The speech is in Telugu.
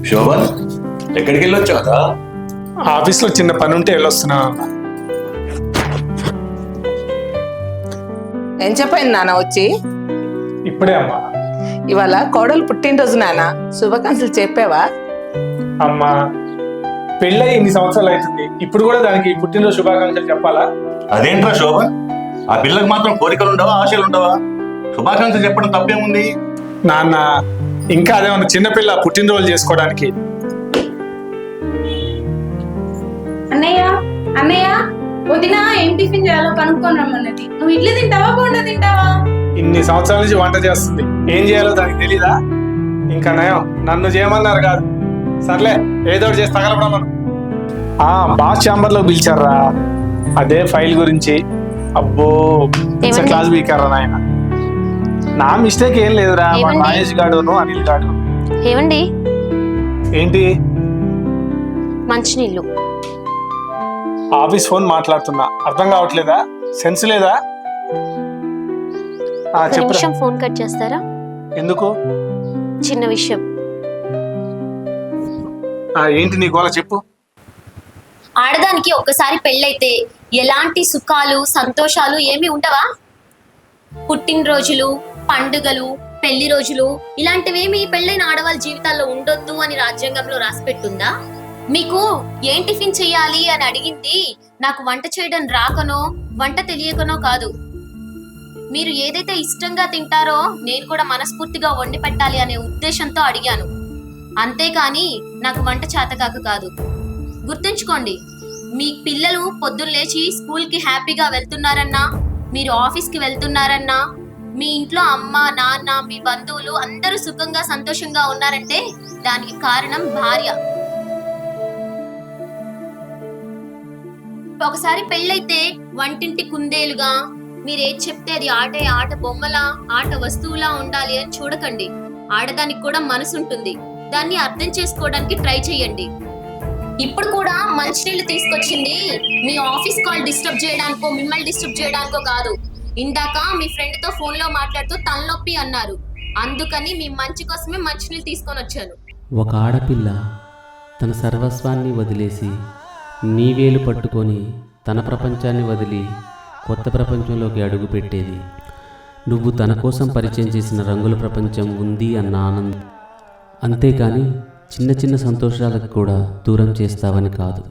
శోభన్, ఎక్కడికి వెళ్ళొచ్చావురా? ఆఫీస్లో చిన్న పని ఉంటే వెళ్ళొస్తున్నా. ఏం చెప్పండి నాన్న వచ్చి? ఇప్పుడే అమ్మా. ఇవాళ కోడలు పుట్టినరోజు నాన్న, శుభాకాంక్షలు చెప్పావా? అమ్మా, పెళ్ళై ఇన్ని సంవత్సరాలు అవుతుంది, ఇప్పుడు కూడా దానికి పుట్టినరోజు శుభాకాంక్షలు చెప్పాలా? అదేంట్రా శోభన్, ఆ పిల్లకి మాత్రం కోరికలు ఉండవా, ఆశలు ఉండవా? శుభాకాంక్షలు చెప్పడం తప్పేముంది? నాన్న, ఇంకా అదేమన్నా చిన్నపిల్ల పుట్టినరోజు చేసుకోవడానికి? అన్నయ్య అన్నయ్య, వదిన ఏం టిఫిన్ చేయాలో కనుక్కొని రమ్మన్నది. నువ్వు ఇడ్లీ తింటావా, బోండా తింటావా? ఇన్ని సంవత్సరాల నుంచి వంట చేస్తుంది, ఏం చేయాలో దానికి తెలీదా? ఇంకా నయం, నన్ను చేయమన్నారు కాదు. సర్లే, ఏదో ఒకటి చేసి తగలపడం మనం. బాస్ ఛాంబర్లో పిలిచారా, అదే ఫైల్ గురించి. అబ్బో, క్లాస్ వీకారా నాయన. నా మిస్టేక్ ఏం లేదురా, మహేష్ గాడును అనిల్ గాడు. ఏమండి? ఏంటి? మంచినీళ్ళు. ఆఫీస్ ఫోన్ మాట్లాడుతున్నా, అర్థం కావట్లేదా? సెన్స్ లేదా? చెప్పు. ఫోన్ కట్ చేస్తారా? ఎందుకు? చిన్న విషయం. ఏంటి నీ గోల, చెప్పు. ఆడదానికి ఒక్కసారి పెళ్ళైతే ఎలాంటి సుఖాలు సంతోషాలు ఏమి ఉండవా? పుట్టినరోజులు, పండుగలు, పెళ్లి రోజులు ఇలాంటివేమి పెళ్ళైన ఆడవాళ్ళ జీవితాల్లో ఉండొద్దు అని రాజ్యాంగంలో రాసిపెట్టుందా? మీకు ఏం టిఫిన్ చెయ్యాలి అని అడిగింది నాకు వంట చేయడం రాకనో వంట తెలియకనో కాదు. మీరు ఏదైతే ఇష్టంగా తింటారో నేను కూడా మనస్ఫూర్తిగా వండి పెట్టాలి అనే ఉద్దేశంతో అడిగాను. అంతేకాని నాకు వంట చేతకాక కాదు. గుర్తుంచుకోండి, మీ పిల్లలు పొద్దున్న లేచి స్కూల్కి హ్యాపీగా వెళ్తున్నారన్నా, మీరు ఆఫీస్కి వెళ్తున్నారన్నా, మీ ఇంట్లో అమ్మ నాన్న మీ బంధువులు అందరూ సుఖంగా సంతోషంగా ఉన్నారంటే దానికి కారణం భార్య. ఒకసారి పెళ్ళైతే వంటింటి కుందేలుగా మీరేది చెప్తే అది ఆట బొమ్మలా ఆట వస్తువులా ఉండాలి అని చూడకండి. ఆడదానికి కూడా మనసు ఉంటుంది, దాన్ని అర్థం చేసుకోవడానికి ట్రై చేయండి. ఇప్పుడు కూడా మంచినీళ్ళు తీసుకొచ్చింది మీ ఆఫీస్ కాల్ డిస్టర్బ్ చేయడానికో మిమ్మల్ని డిస్టర్బ్ చేయడానికో కాదు. ఇందాక మీ ఫ్రెండ్ తో ఫోన్ లో మాట్లాడుతూ తలనొప్పి అన్నారు, అందుకని మీ మంచి కోసమే మంచినీళ్ళు తీసుకొని వచ్చాను. ఒక ఆడపిల్ల తన సర్వస్వాన్ని వదిలేసి నీ వేలు పట్టుకొని తన ప్రపంచాన్ని వదిలి కొత్త ప్రపంచంలోకి అడుగు పెట్టేది. నువ్వు తన కోసం పరిచయం చేసిన రంగుల ప్రపంచం ఉంది అన్న ఆనందం, అంతేకాని చిన్న చిన్న సంతోషాలకు కూడా దూరం చేస్తావని కాదు.